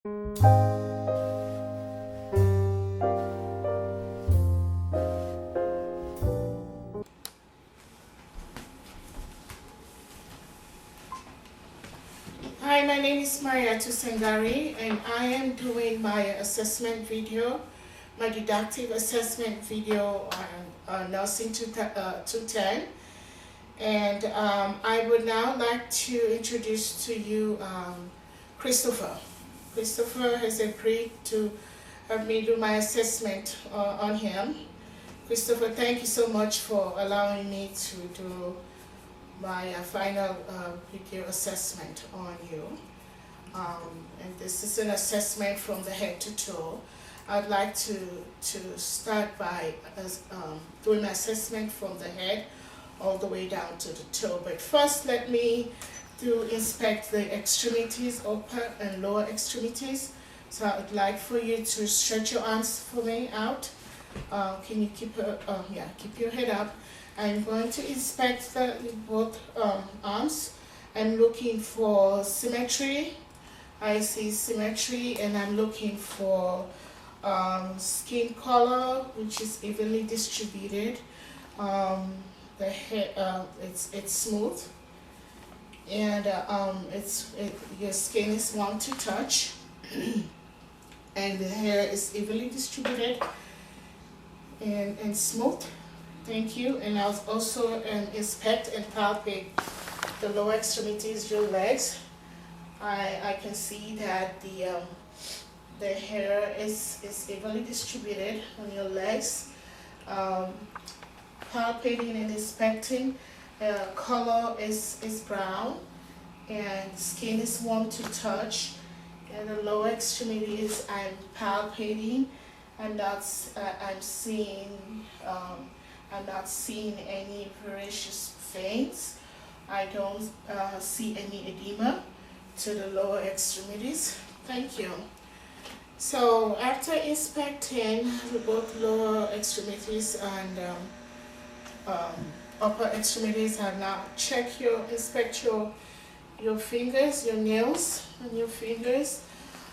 Hi, my name is Mariatu Sangari, and I am doing my assessment video, my didactic assessment video on nursing 210. And I would now like to introduce to you Christopher. Christopher has agreed to have me do my assessment on him. Christopher, thank you so much for allowing me to do my final video assessment on you. And this is an assessment from the head to toe. I'd like to start by doing my assessment from the head all the way down to the toe. But first, let me inspect the extremities, upper and lower extremities. So I'd like for you to stretch your arms for me out. Can you keep your head up? I'm going to inspect both arms. I'm looking for symmetry. I see symmetry, and I'm looking for skin color, which is evenly distributed. The hair, it's smooth, and your skin is warm to touch, and the hair is evenly distributed and smooth. Thank you. And I'll also inspect and palpate the lower extremities, your legs. I can see that the hair is evenly distributed on your legs. Palpating and inspecting, color is brown, and skin is warm to touch. And the lower extremities, I'm palpating. I'm not seeing any voracious veins. I don't see any edema to the lower extremities. Thank you. So after inspecting both lower extremities and upper extremities, I now inspect your fingers, your nails and your fingers.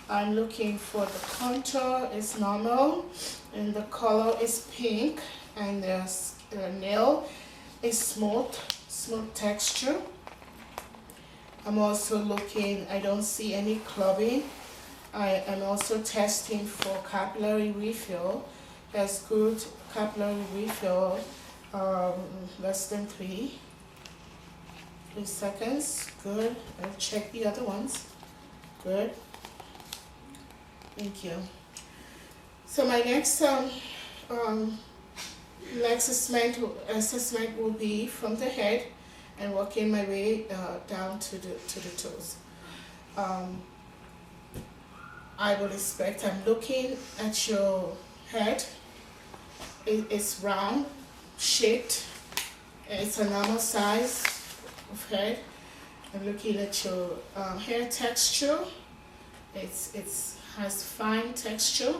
I'm looking for the contour is normal, and the color is pink, and the nail is smooth texture. I'm also looking, I don't see any clubbing. I am also testing for capillary refill. Has good capillary refill, less than 3 seconds. Good. I'll check the other ones. Good. Thank you. So my next assessment will be from the head and working my way down to the toes. I will inspect. I'm looking at your head. It's round shaped. It's a normal size of head. I'm looking at your hair texture. It has fine texture,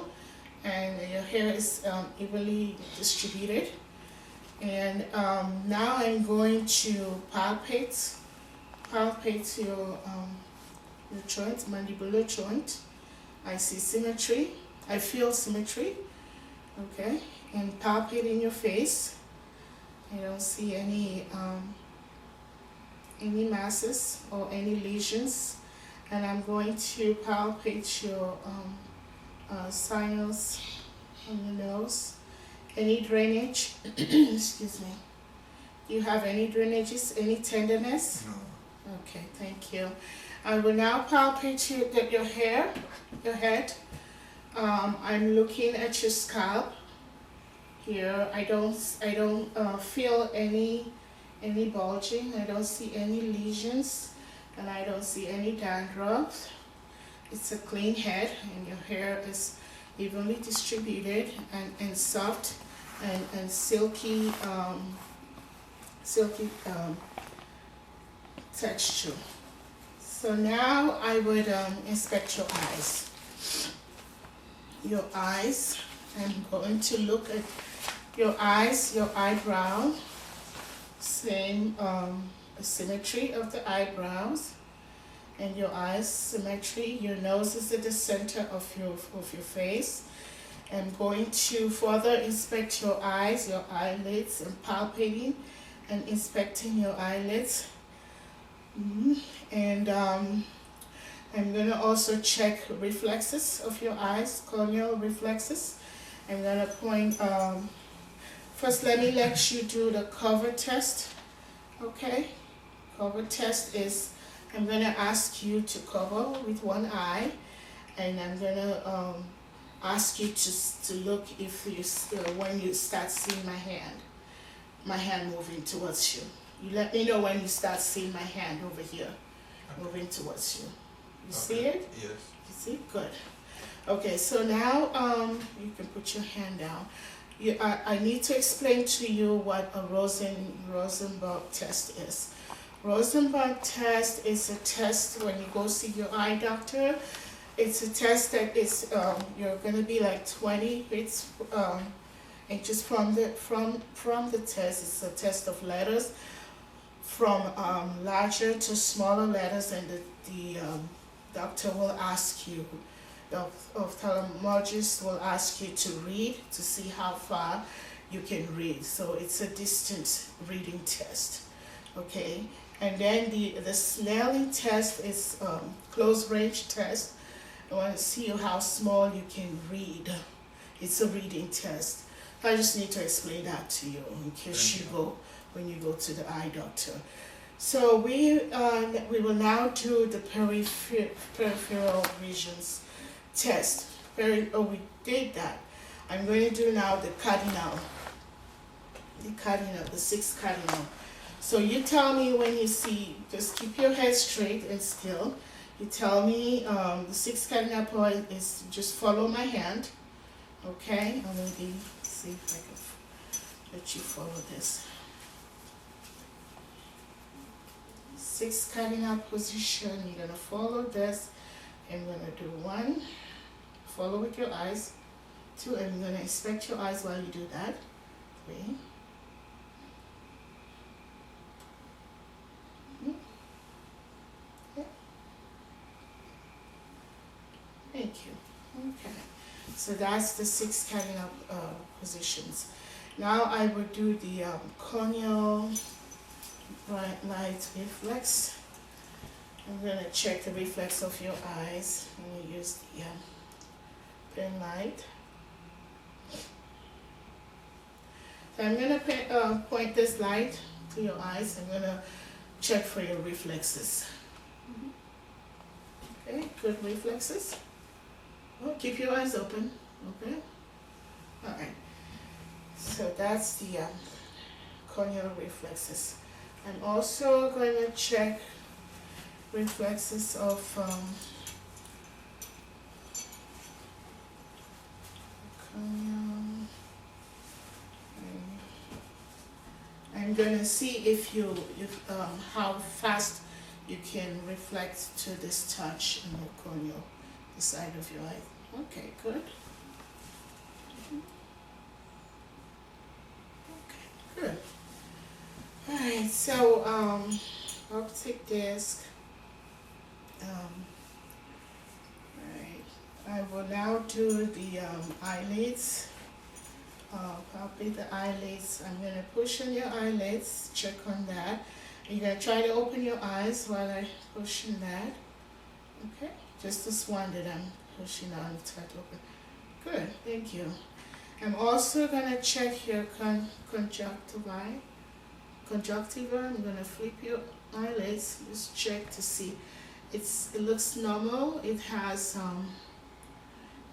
and your hair is evenly distributed. And now I'm going to palpate your joint, mandibular joint. I see symmetry. I feel symmetry. Okay, and palpating your face. I don't see any masses or any lesions. And I'm going to palpate your sinus on your nose. Any drainage? Excuse me. Do you have any drainages? Any tenderness? No. Okay, thank you. I will now palpate your hair, your head. I'm looking at your scalp. Here, I don't feel any bulging. I don't see any lesions, and I don't see any dandruff. It's a clean head, and your hair is evenly distributed and soft and silky texture. So now I would inspect your eyes. Your eyes, I'm going to look at your eyes, your eyebrow, same symmetry of the eyebrows, and your eyes symmetry. Your nose is at the center of your face. I'm going to further inspect your eyes, your eyelids, and palpating and inspecting your eyelids. And I'm going to also check reflexes of your eyes, corneal reflexes. I'm going to point, first let you do the cover test, okay? Cover test is, I'm going to ask you to cover with one eye, and I'm going to ask you to look if you, when you start seeing my hand moving towards you. You let me know when you start seeing my hand over here, moving towards you. You see it? Yes. You see? Good. Okay, so now you can put your hand down. I need to explain to you what a Rosenberg test is. Rosenberg test is a test when you go see your eye doctor. It's a test that is you're gonna be like 20 inches from the test. It's a test of letters from larger to smaller letters, and the doctor will ask you, the ophthalmologist will ask you to read to see how far you can read. So it's a distance reading test, okay? And then the Snelling test is close range test. I want to see how small you can read. It's a reading test. I just need to explain that to you in case when you go to the eye doctor. So we will now do the peripheral visions test. We did that. I'm going to do now the cardinal, the 6 cardinal. So you tell me when you see, just keep your head straight and still. You tell me the 6 cardinal point is, just follow my hand, okay? I'm going to see if I can let you follow this. 6 cardinal position, you're going to follow this. I'm going to do 1, follow with your eyes. 2, and I'm going to inspect your eyes while you do that. 3. Thank you. Okay. So that's the 6 cardinal positions. Now I will do the corneal light reflex. I'm going to check the reflex of your eyes. I'm going to use the pen light. So I'm going to point this light to your eyes. I'm going to check for your reflexes. Okay, good reflexes. Oh, keep your eyes open. Okay. All right. So that's the corneal reflexes. I'm also going to check reflexes of corneal. I'm going to see if how fast you can reflect to this touch in the corneal, the side of your eye. Okay, good. Okay, good. Alright, so optic disc. Alright, I will now do the eyelids. Palpate the eyelids. I'm going to push on your eyelids, check on that. You're going to try to open your eyes while I push on that. Okay, just this one that I'm pushing on, try to open. Good, thank you. I'm also going to check your conjunctiva. I'm going to flip your eyelids, just check to see. It looks normal. It has,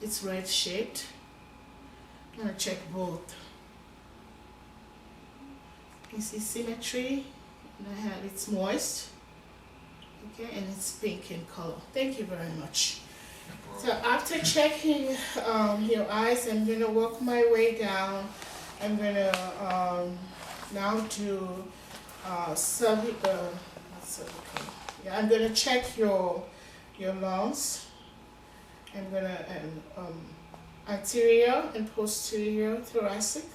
it's red shaped. I'm going to check both. You see symmetry, and it's moist, okay, and it's pink in color. Thank you very much. So after checking your eyes, I'm going to work my way down. I'm going to now do I'm going to check your lungs. I'm going to anterior and posterior thoracic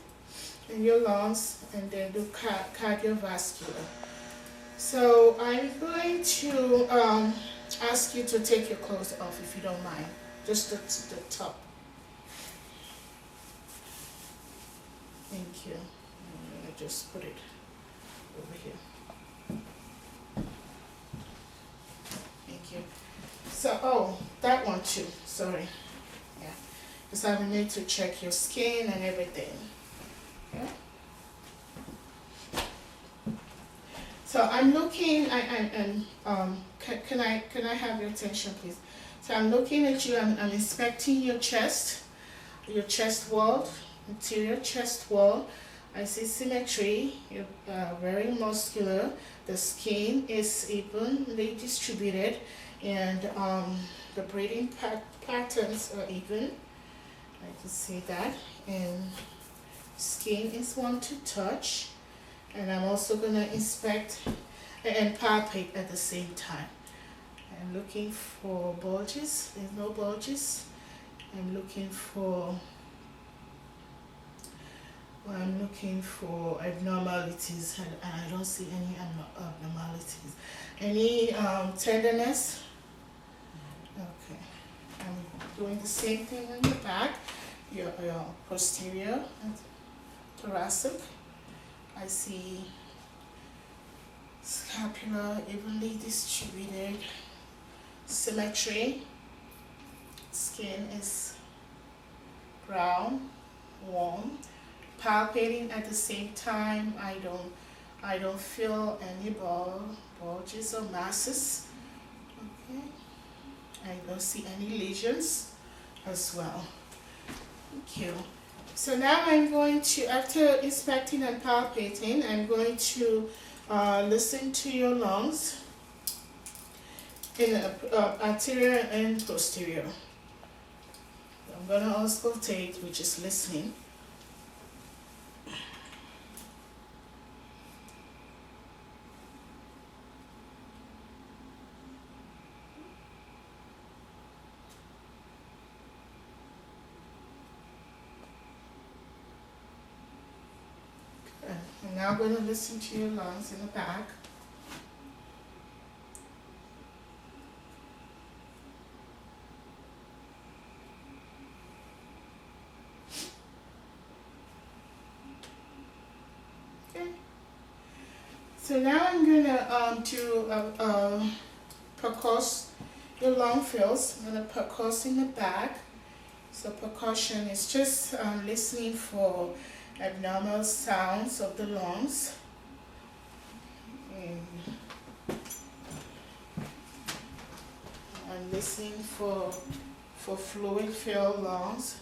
and your lungs, and then do cardiovascular. So I'm going to ask you to take your clothes off if you don't mind. Just the top. Thank you. I'm gonna just put it over here. Thank you. So, oh, that one too, sorry. Yeah, because I will need to check your skin and everything. Okay. So I'm looking, can I have your attention please? So I'm looking at you, I'm inspecting your chest wall, interior chest wall. I see symmetry, you're very muscular, the skin is evenly distributed, and the breathing patterns are even. I can see that, and skin is one to touch. And I'm also going to inspect and palpate at the same time. I'm looking for bulges. There's no bulges. I'm looking for abnormalities, and I don't see any abnormalities. Any tenderness? Okay. I'm doing the same thing on your back, your posterior and thoracic. I see scapula evenly distributed, symmetry, skin is brown, warm, palpating at the same time. I don't feel any bulges or masses. Okay, I don't see any lesions as well. Thank you. So now I'm going to, after inspecting and palpating, I'm going to listen to your lungs in anterior and posterior. I'm going to auscultate, which is listening. I'm now going to listen to your lungs in the back. Okay. So now I'm going to do percuss your lung fills. I'm going to percuss in the back. So percussion is just listening for abnormal sounds of the lungs. And I'm listening for fluid-filled lungs.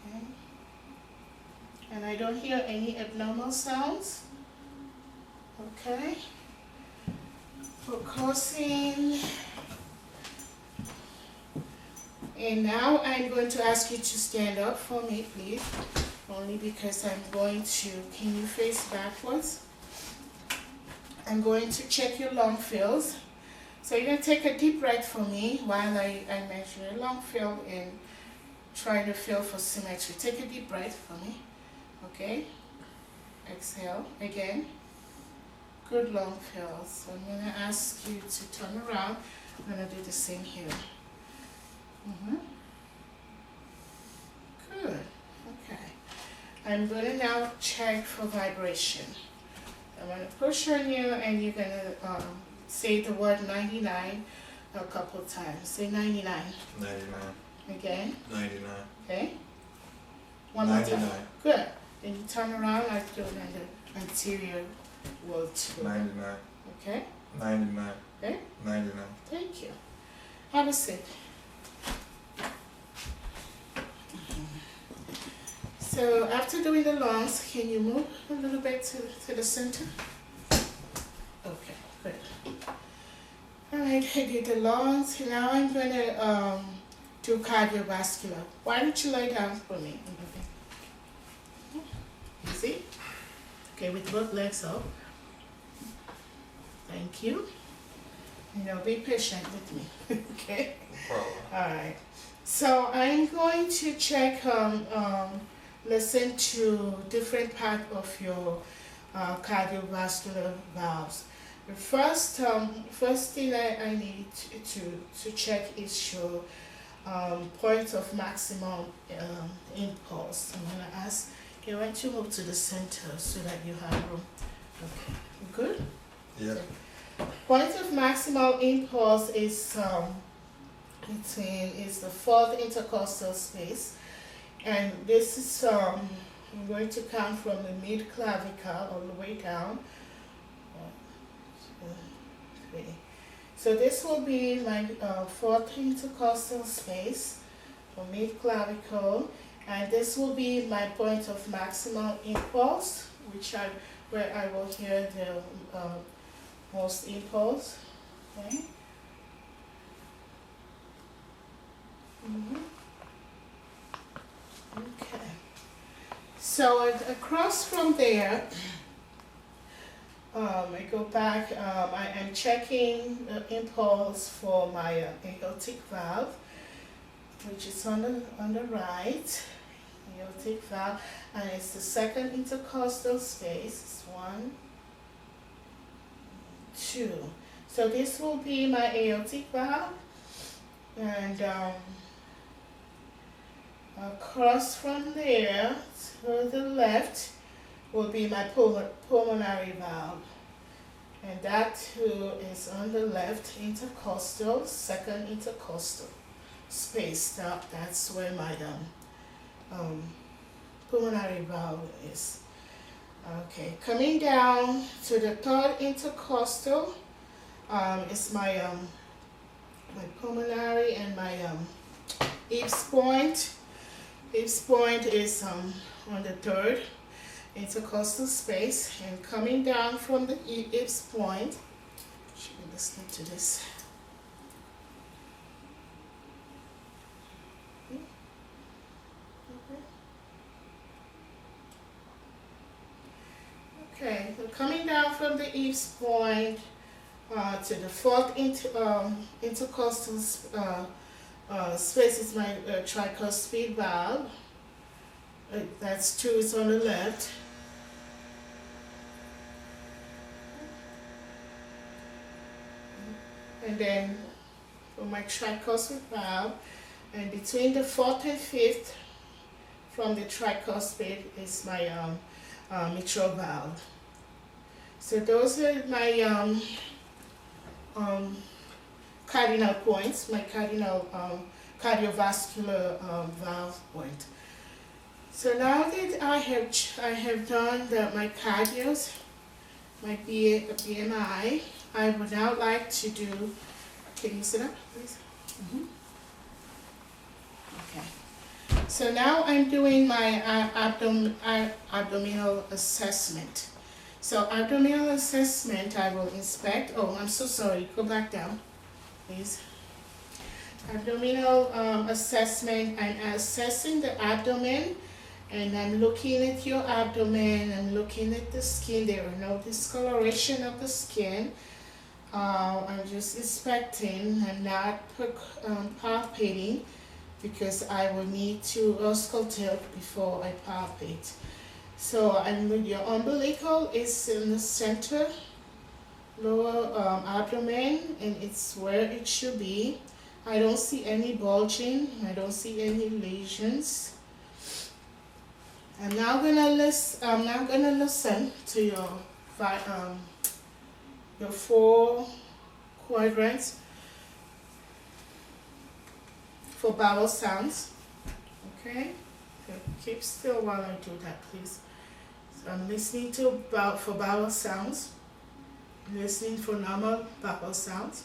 Okay. And I don't hear any abnormal sounds. Okay. Focusing. And now I'm going to ask you to stand up for me, please. Only because I'm going to, can you face backwards? I'm going to check your lung fills. So you're going to take a deep breath for me while I measure your lung fill and try to feel for symmetry. Take a deep breath for me. Okay. Exhale again. Good lung fills. So I'm going to ask you to turn around. I'm going to do the same here. Good. Okay. I'm going to now check for vibration. I'm going to push on you and you're going to say the word 99 a couple of times. Say 99. 99. Again. 99. Okay. One more 99. time. Good. Then you turn around, I do it on the anterior wall too. 99. Okay. 99. Okay. 99. Thank you. Have a seat. So after doing the lungs, can you move a little bit to the center? Okay, good. All right, I did the lungs. Now I'm going to do cardiovascular. Why don't you lie down for me? Easy. Okay, with both legs up. Thank you. You know, be patient with me. Okay? No problem. All right. So I'm going to check, listen to different part of your cardiovascular valves. The first thing I need to check is your point of maximum impulse. I'm gonna ask you want to move to the center so that you have room. Okay, good. Yeah. Point of maximal impulse is is the fourth intercostal space, and this is I'm going to count from the mid clavicle all the way down. 1, 2, 3. So this will be my fourth intercostal space for mid clavicle, and this will be my point of maximal impulse, where I will hear the most impulse. Okay. Okay. So across from there, I go back. I am checking the impulse for my aortic valve, which is on the right. Aortic valve, and it's the second intercostal space. It's 1, 2. So this will be my aortic valve, and across from there to the left will be my pulmonary valve, and that too is on the left intercostal, second intercostal space. That's where my pulmonary valve is. Okay, coming down to the third intercostal is my my pulmonary and my Eaves point. Eaves point is on the third intercostal space, and coming down from the Eaves point, should be listening to this. Okay, so coming down from the Eaves point to the fourth intercostal space is my tricuspid valve. That's 2, it's on the left. And then for my tricuspid valve, and between the fourth and fifth from the tricuspid is my mitral valve. So those are my cardinal points, my cardinal cardiovascular valve point. So now that I have done my cardios, my BMI, I would now like to do. Can you sit up, please? Okay. So now I'm doing my abdominal assessment. So abdominal assessment, I will inspect. Oh, I'm so sorry. Go back down, please. Abdominal assessment. I'm assessing the abdomen, and I'm looking at your abdomen. I'm looking at the skin. There are no discoloration of the skin. I'm just inspecting. I'm not palpating, because I will need to auscultate before I palpate. So your umbilical is in the center, lower abdomen, and it's where it should be. I don't see any bulging. I don't see any lesions. I'm now gonna listen to your 4 quadrants for vowel sounds. Okay? Keep still while I do that, please. So I'm listening for vowel sounds, listening for normal vowel sounds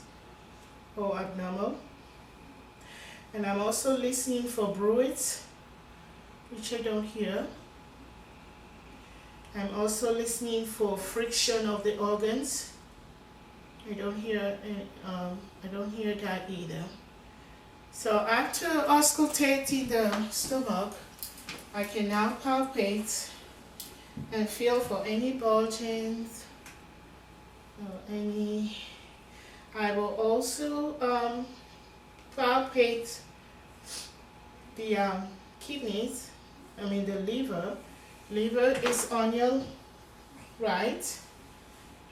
or abnormal. And I'm also listening for bruits, which I don't hear. I'm also listening for friction of the organs. I don't hear that either. So after auscultating the stomach, I can now palpate and feel for any bulgings or any. I will also palpate the kidneys, the liver. Liver is on your right,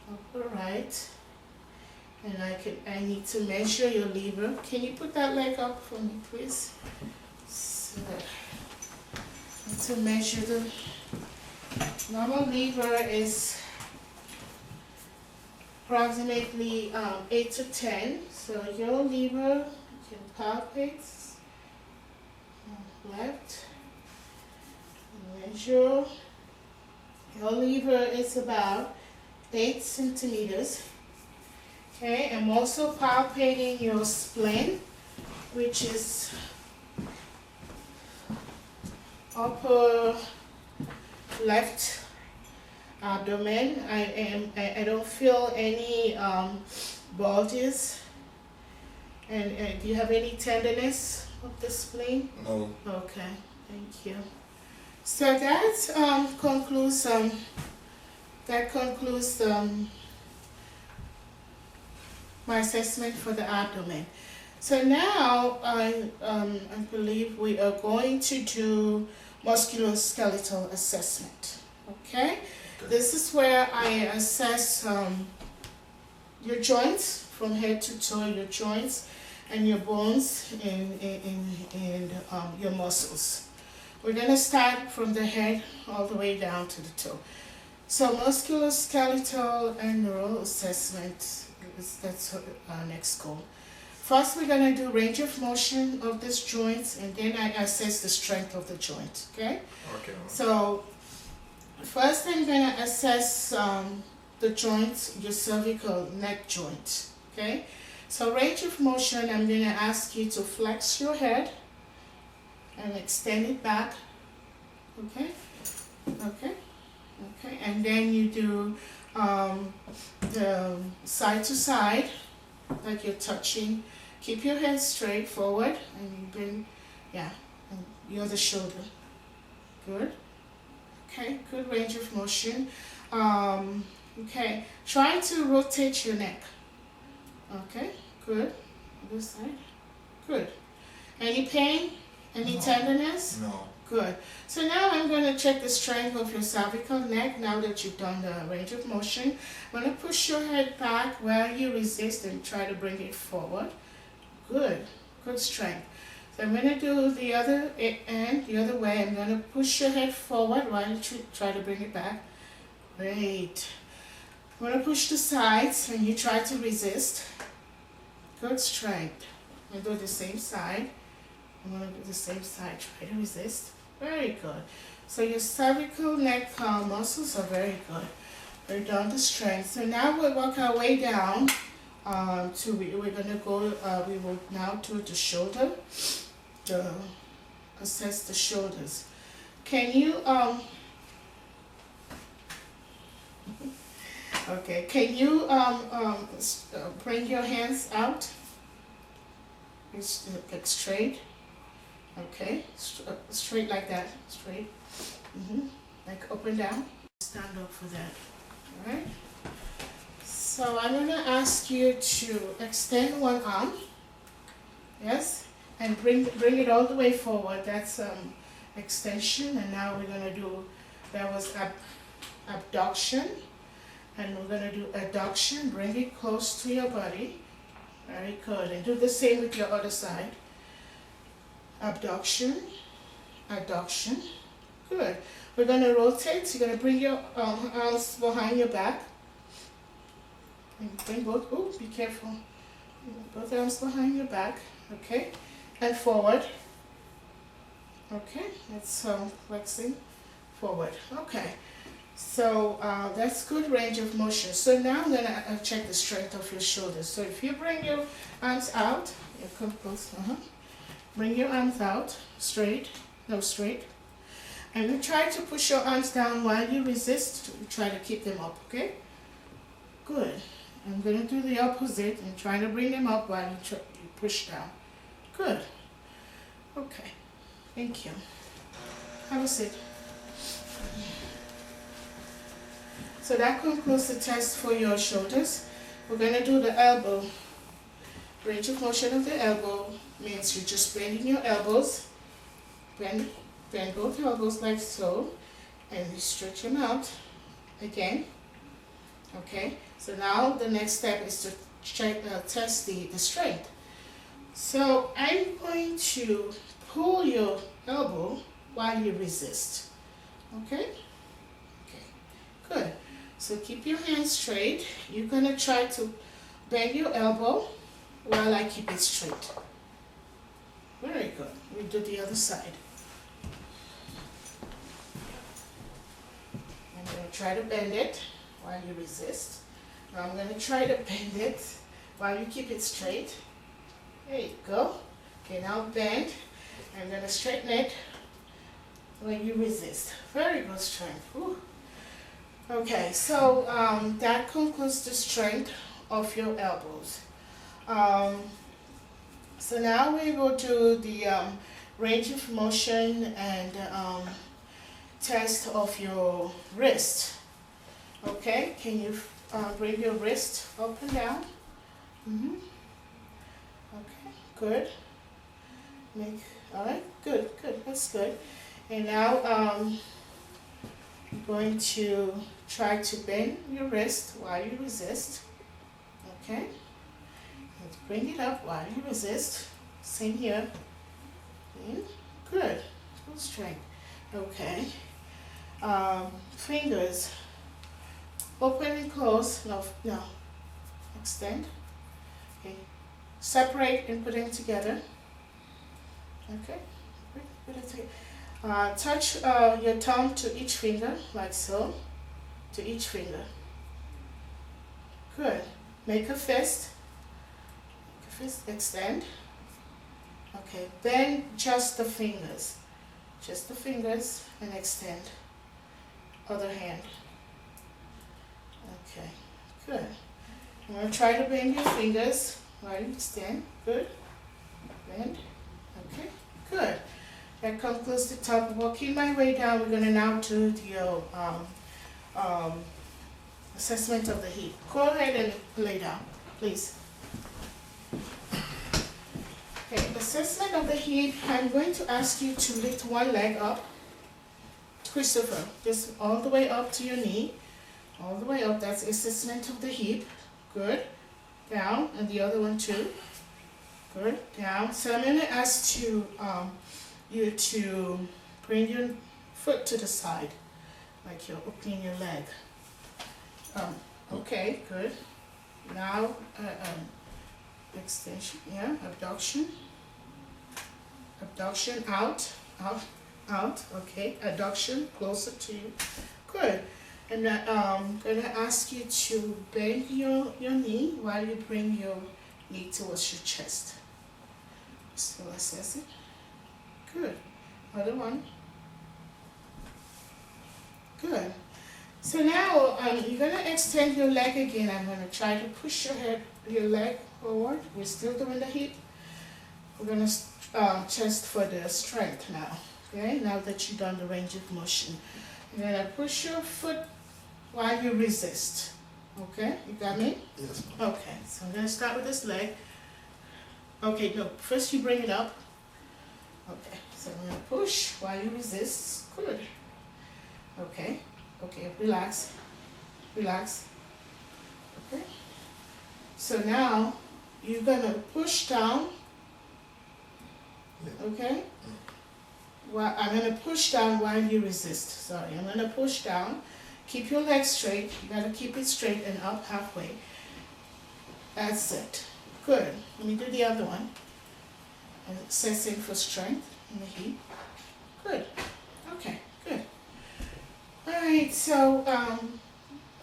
upper right. And I need to measure your lever. Can you put that leg up for me, please? So, I need to measure the normal lever is approximately 8 to 10. So your lever, you can palpate left, measure. Your lever is about 8 centimeters. Okay, I'm also palpating your spleen, which is upper left abdomen. I don't feel any bulges. And do you have any tenderness of the spleen? No. Okay, thank you. So that concludes my assessment for the abdomen. So now I believe we are going to do musculoskeletal assessment. Okay? This is where I assess your joints from head to toe, your joints and your bones and your muscles. We're going to start from the head all the way down to the toe. So musculoskeletal and neural assessment, that's our next goal. First, we're going to do range of motion of this joint, and then I assess the strength of the joint. Okay? Okay. So first I'm going to assess the joint, your cervical neck joint. Okay? So range of motion, I'm going to ask you to flex your head and extend it back. Okay? Okay? Okay, and then you do the side to side, like you're touching. Keep your hands straight forward, and you bring, and your other shoulder. Good. Okay, good range of motion. Okay, try to rotate your neck. Okay, good. Other side. Good. Any pain? Any tenderness? No. Good. So now I'm going to check the strength of your cervical neck now that you've done the range of motion. I'm going to push your head back while you resist and try to bring it forward. Good. Good strength. So I'm going to do the other end, the other way. I'm going to push your head forward while you try to bring it back. Great. I'm going to push the sides and you try to resist. Good strength. I'm going to do the same side. I'm going to do the same side. Try to resist. Very good. So your cervical neck muscles are very good. We're down to strength. So now we'll work our way down we're going to go, we will now do the shoulder, assess the shoulders. Can you, okay, can you bring your hands out? Get straight. Okay, straight like that, straight. Like up and down. Stand up for that. All right. So I'm going to ask you to extend one arm. Yes, and bring it all the way forward. That's extension, and now we're going to do. That was abduction, and we're going to do adduction. Bring it close to your body. Very good, and do the same with your other side. Abduction, adduction. Good. We're going to rotate. You're going to bring your arms behind your back. And bring both, be careful. Both arms behind your back. Okay. And forward. Okay. That's flexing forward. Okay. So that's good range of motion. So now I'm going to check the strength of your shoulders. So if you bring your arms out, you come close. Bring your arms out, straight, straight. And you try to push your arms down while you resist. Try to keep them up, okay? Good. I'm going to do the opposite and try to bring them up while you push down. Good. Okay. Thank you. Have a seat. So that concludes the test for your shoulders. We're going to do the elbow. Range of motion of the elbow means you're just bending your elbows. Bend both elbows like so, and you stretch them out again. Okay, so now the next step is to test the strength. So I'm going to pull your elbow while you resist. Okay? Okay, good. So keep your hands straight. You're gonna try to bend your elbow while I keep it straight. Very good. We do the other side. I'm gonna try to bend it while you resist. Now I'm gonna try to bend it while you keep it straight. There you go. Okay, now bend. I'm gonna straighten it when you resist. Very good strength. Whew. Okay, so that concludes the strength of your elbows. So now we will do the range of motion and test of your wrist. Okay, can you bring your wrist up and down? Okay, good. All right, good, that's good. And now I'm going to try to bend your wrist while you resist. Okay, let's bring it up while you resist. Same here. Good, full strength. Okay, fingers open and close. No, extend. Okay, separate and put them together. Okay, put it together. Touch your thumb to each finger, like so, to each finger. Good. Make a fist. Extend. Okay, bend just the fingers. Just the fingers and extend. Other hand. Okay, good. I'm going to try to bend your fingers while you extend. Good. Bend. Okay, good. That concludes the top. Working my way down, we're going to now do the assessment of the hip. Go ahead and lay down, please. Okay, assessment of the hip. I'm going to ask you to lift one leg up. Christopher, just all the way up to your knee. All the way up. That's assessment of the hip. Good. Down, and the other one too. Good. Down. So I'm going to ask you to bring your foot to the side, like you're opening your leg. Okay, good. Now, extension, yeah, abduction. Abduction, out, okay. Adduction, closer to you. Good. And I'm going to ask you to bend your knee while you bring your knee towards your chest. Still assess it. Good. Other one. Good. So now you're going to extend your leg again. I'm going to try to push your leg forward. We're still doing the hip. We're going to test for the strength now. Okay, now that you've done the range of motion. You're going to push your foot while you resist. Okay, you got me? Yes. Okay, so I'm going to start with this leg. Okay, no, first you bring it up. Okay, so I'm going to push while you resist. Good. Okay, relax. Okay, so now you're going to push down. Okay? Well, I'm going to push down while you resist. Sorry, I'm going to push down. Keep your legs straight. You got to keep it straight and up halfway. That's it. Good. Let me do the other one. Assessing for strength in the hip. Good. Okay, good. Alright, so I'm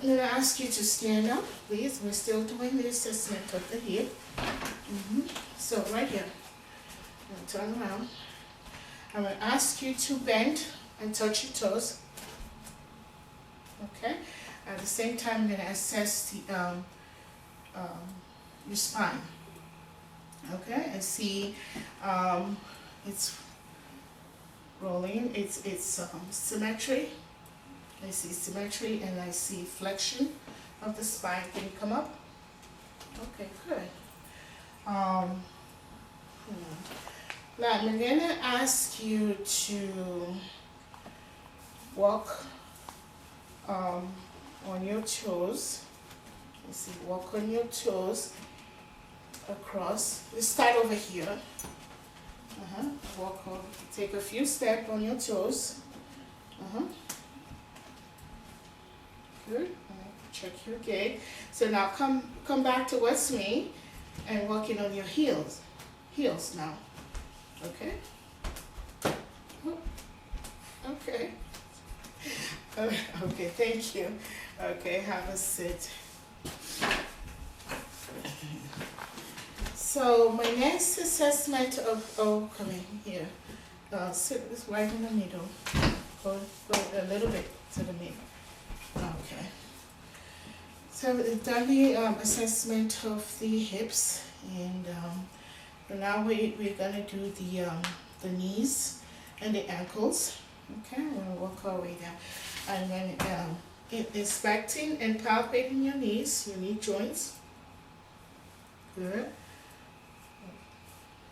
going to ask you to stand up, please. We're still doing the assessment of the hip. So right here. I'm going to turn around. I'm going to ask you to bend and touch your toes. Okay? At the same time, I'm going to assess the, your spine. Okay? And see it's rolling. It's symmetry. I see symmetry and I see flexion of the spine. Can you come up? Okay, good. Now I'm going to ask you to walk on your toes. You see, walk on your toes across. You start over here. Walk over, take a few steps on your toes. Good. Check your gait. So now come back towards me and walking on your heels. Heels now. Okay? Okay. Okay, thank you. Okay, have a sit. So my next assessment of coming here. Sit this right in the middle. Go a little bit to the middle. Okay. So we've done the assessment of the hips, and now we're gonna do the knees and the ankles. Okay, we're gonna walk our way down, and then inspecting and palpating your knees, your knee joints. Good.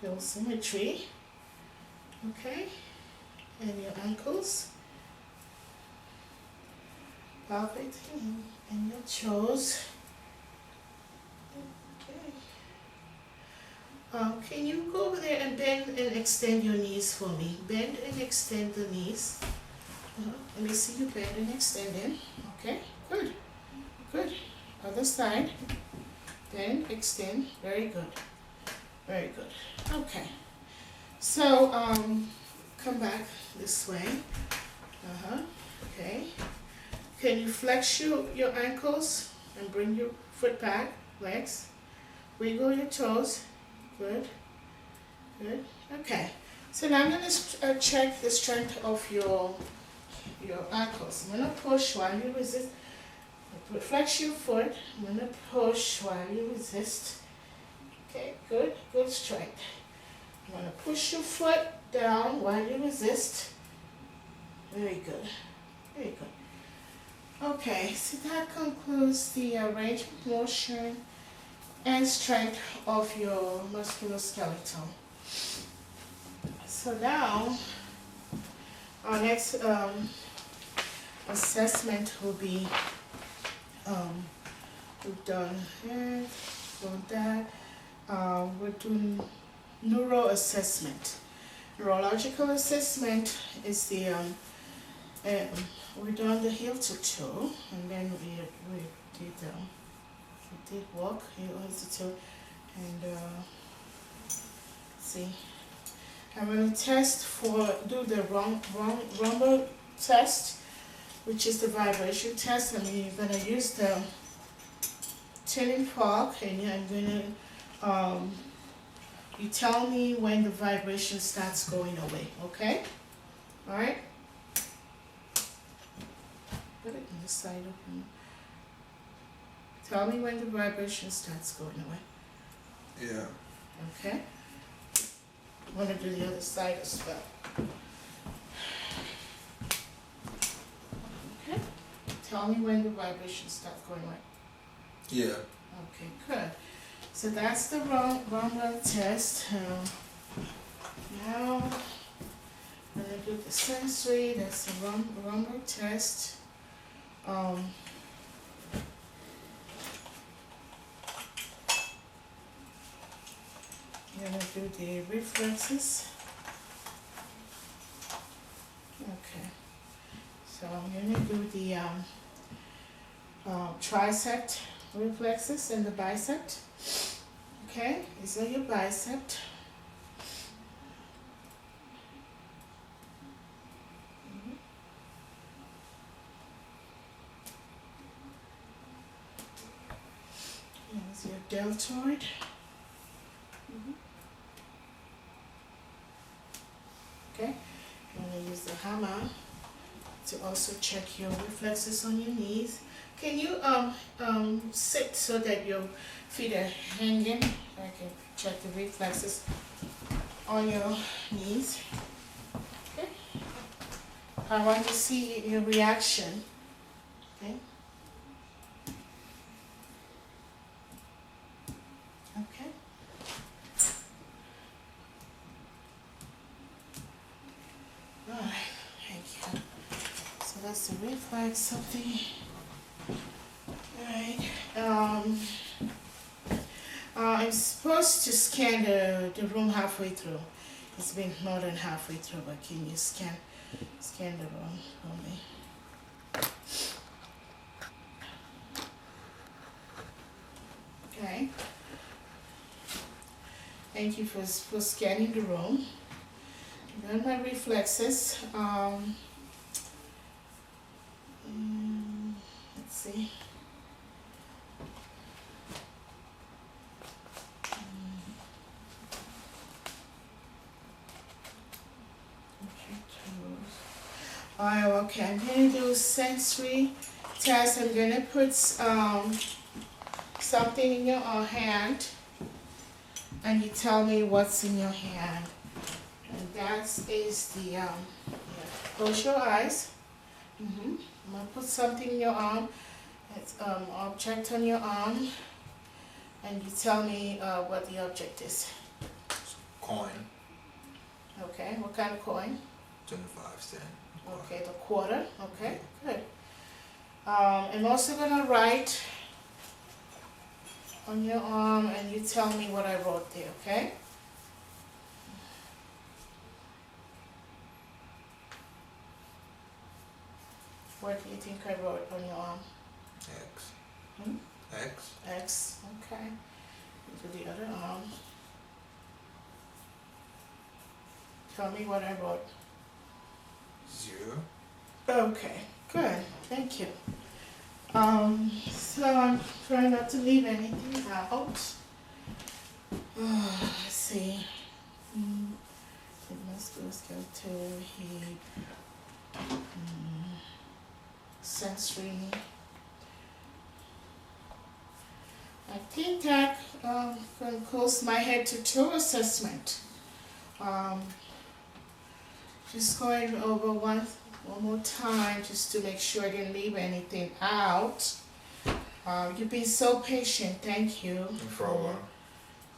Your symmetry. Okay, and your ankles. Palpating and your toes. Okay. Can you go over there and bend and extend your knees for me? Bend and extend the knees. Let me see you bend and extend them. Okay, good. Good. Other side. Bend, extend. Very good. Very good. Okay. So, come back this way. Okay. Can you flex your ankles and bring your foot back, legs? Wiggle your toes. Good. Good. Okay. So now I'm going to check the strength of your ankles. I'm going to push while you resist. Flex your foot. I'm going to push while you resist. Okay, good. Good strength. I'm going to push your foot down while you resist. Very good. Very good. Okay, so that concludes the range of motion and strength of your musculoskeletal. So now, our next assessment will be, we've done head, done that. We're doing neuro assessment. Neurological assessment is the we're done the heel to toe, and then we did walk heel to toe, and see. I'm going to do the rumble test, which is the vibration test. I mean, you're going to use the tuning fork, and I'm going to you tell me when the vibration starts going away, okay? All right. Put it on the side of me. Tell me when the vibration starts going away. Yeah. Okay. I want to do the other side as well. Okay. Tell me when the vibration starts going away. Yeah. Okay, good. So that's the rumble test. Now I'm going to do the sensory. That's the rumble test. I'm going to do the reflexes. Okay. So I'm going to do the tricep reflexes and the bicep. Okay, these are your bicep. Here's your deltoid. Okay, I'm going to use the hammer to also check your reflexes on your knees. Can you sit so that your feet are hanging? I can check the reflexes on your knees. Okay. I want to see your reaction. Okay. Okay. All right. Thank you. So that's the reflex of the. Alright, I'm supposed to scan the room halfway through. It's been more than halfway through, but can you scan the room for me? Okay. Thank you for scanning the room. Then my reflexes. Let's see. Oh, okay, I'm gonna do sensory test. I'm gonna put something in your hand, and you tell me what's in your hand. And that is the yeah. Close your eyes. I'm gonna put something in your arm. It's object on your arm, and you tell me what the object is. Coin. Okay, what kind of coin? 25 cent. Okay, the quarter. Okay, good. I'm also gonna write on your arm, and you tell me what I wrote there. Okay. What do you think I wrote on your arm? X. Hmm? X. X. Okay. To the other arm. Tell me what I wrote. 0. Okay, good, thank you. So I'm trying not to leave anything out. Let's see. It must go to heat. Sensory. I think that concludes my head to toe assessment. Just going over one more time just to make sure I didn't leave anything out. You've been so patient, thank you for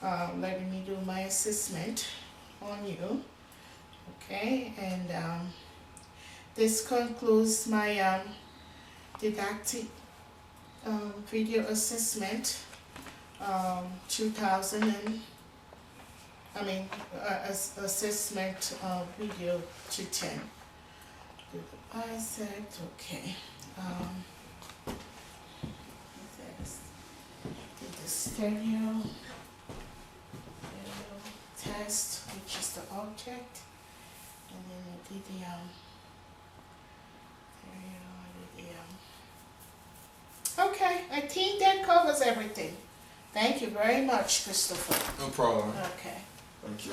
letting me do my assessment on you. Okay, and this concludes my didactic video assessment 2000 assessment video 210. Do the bisect, okay. Did the stereo test, which is the object, and then I did the okay, I think that covers everything. Thank you very much, Christopher. No problem. Okay. Thank you.